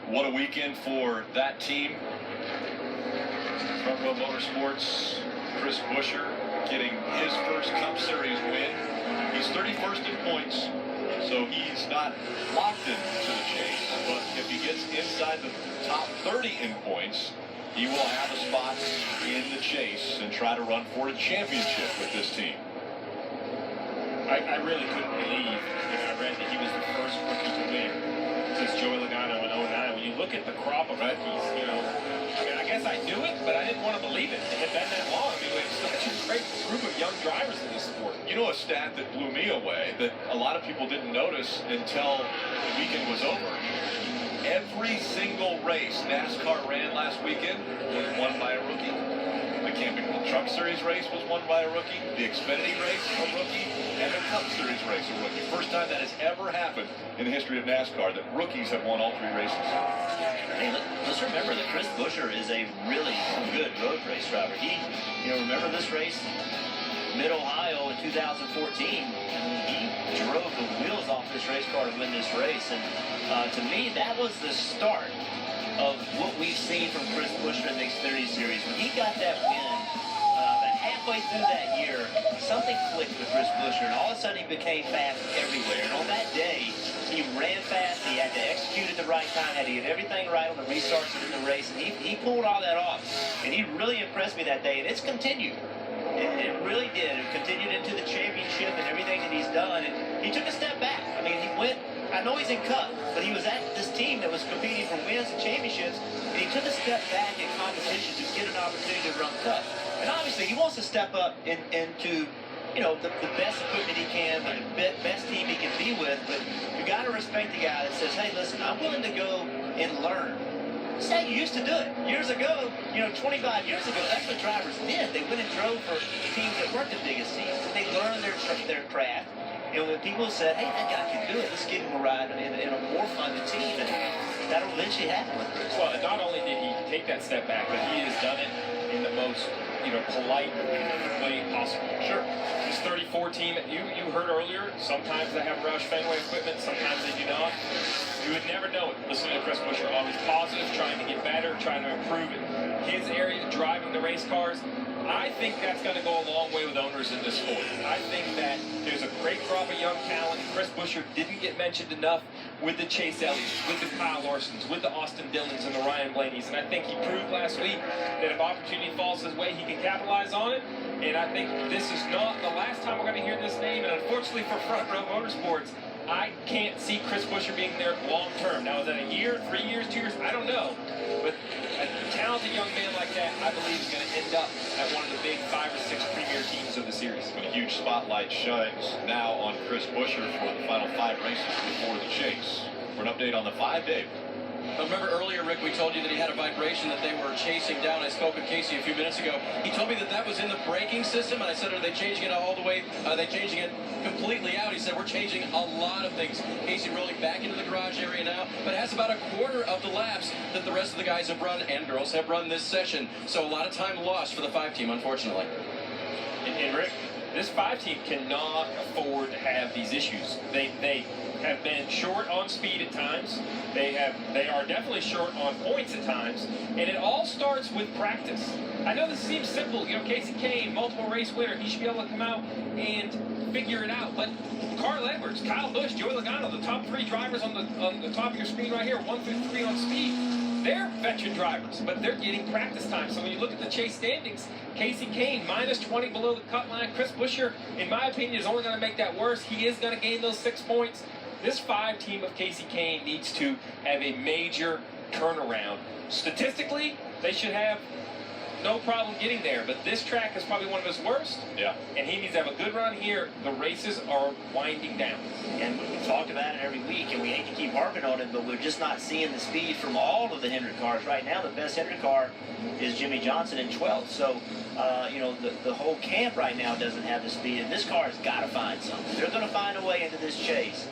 What a weekend for that team. Front Row Motorsports, Chris Buescher getting his first Cup Series win. He's 31st in points, so he's not locked into the chase. But if he gets inside the top 30 in points, he will have a spot in the chase and try to run for a championship with this team. I really couldn't believe when I read that he was the first rookie to win since Joey Logano in 09. When you look at the crop of rookies, you know, I mean, I guess I knew it, but I didn't want to believe it. It had been that long. I mean, we have such a great group of young drivers in this sport. You know, a stat that blew me away that a lot of people didn't notice until the weekend was over. Every single race NASCAR ran last weekend was won by a rookie. The Camping World Truck Series race was won by a rookie. The Xfinity race, a rookie. And the Cup Series race, a rookie. First time that has ever happened in the history of NASCAR that rookies have won all three races. Hey, let's remember that Chris Buescher is a really good road race driver. Remember this race, Mid-Ohio in 2014. He drove the wheels off this race car to win this race. And to me, that was the start of what we've seen from Chris Buescher in the Xfinity Series. When he got that win, about halfway through that year, something clicked with Chris Buescher, and all of a sudden he became fast everywhere. And on that day, he ran fast, he had to execute at the right time, had to get everything right on the restarts in the race, and he pulled all that off. And he really impressed me that day, and it's continued. It really did. It continued into the championship and everything that he's done. And he took a step back. I mean, he went, I know he's in Cup, but he was at this team that was competing for wins and championships, and he took a step back in competition to get an opportunity to run Cup. And obviously, he wants to step up into, the best equipment he can, the best team he can be with. But you got to respect the guy that says, hey, listen, I'm willing to go and learn. That's how you used to do it. Years ago, 25 years ago, that's what drivers did. They went and drove for teams that weren't the biggest teams. And they learned their craft. And when people said, hey, that guy can do it, let's give him a ride in a more funded team. And that'll eventually happen with Chris. Well, not only did he take that step back, but he has done it in the most, polite way possible. Sure. His 34 team, you heard earlier, sometimes they have Roush Fenway equipment, sometimes they do not. You would never know it. Listening to Chris Buescher, always positive, trying to get better, trying to improve it. His area, driving the race cars, I think that's going to go a long way with owners in this sport. I think that there's a great crop of young talent. Chris Buescher didn't get mentioned enough with the Chase Elliott's, with the Kyle Larsons, with the Austin Dillons and the Ryan Blaney's. And I think he proved last week that if opportunity falls his way, he can capitalize on it. And I think this is not the last time we're going to hear this name. And unfortunately for Front Row Motorsports, I can't see Chris Buescher being there long term. Now, is that a year, 3 years, 2 years? I don't know. But a talented young man like that, I believe, is going to end up at one of the big 5 or 6 premier teams of the series. A huge spotlight shines now on Chris Buescher for the final 5 races before the chase. For an update on the 5, Dave. Remember earlier, Rick, we told you that he had a vibration that they were chasing down. I spoke with Casey a few minutes ago. He told me that was in the braking system, and I said, are they changing it all the way? Are they changing it completely out? He said, we're changing a lot of things. Casey rolling back into the garage area now, but has about a quarter of the laps that the rest of the guys have run and girls have run this session. So a lot of time lost for the 5 team, unfortunately. And Rick, this 5 team cannot afford to have these issues. They have been short on speed at times. They are definitely short on points at times. And it all starts with practice. I know this seems simple. Casey Kane, multiple race winner, he should be able to come out and figure it out. But Carl Edwards, Kyle Busch, Joey Logano, the top 3 drivers on the top of your screen right here, 1 through 3 on speed. They're veteran drivers, but they're getting practice time. So when you look at the chase standings, Casey Kane, minus 20 below the cut line. Chris Buescher, in my opinion, is only going to make that worse. He is going to gain those 6 points. This 5 team of Casey Kane needs to have a major turnaround. Statistically, they should have no problem getting there, but this track is probably one of his worst. Yeah. And he needs to have a good run here. The races are winding down. And we talked about it every week, and we hate to keep harping on it, but we're just not seeing the speed from all of the Hendrick cars. Right now, the best Hendrick car is Jimmy Johnson in 12th. So, the whole camp right now doesn't have the speed, and this car has got to find something. They're going to find a way into this chase.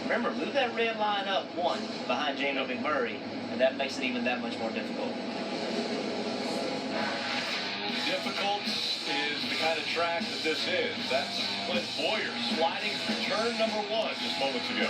Remember, move that red line up 1 behind Jamie McMurray, and that makes it even that much more difficult. Difficult is the kind of track that this is. That's Clint Boyer sliding through turn number 1 just moments ago.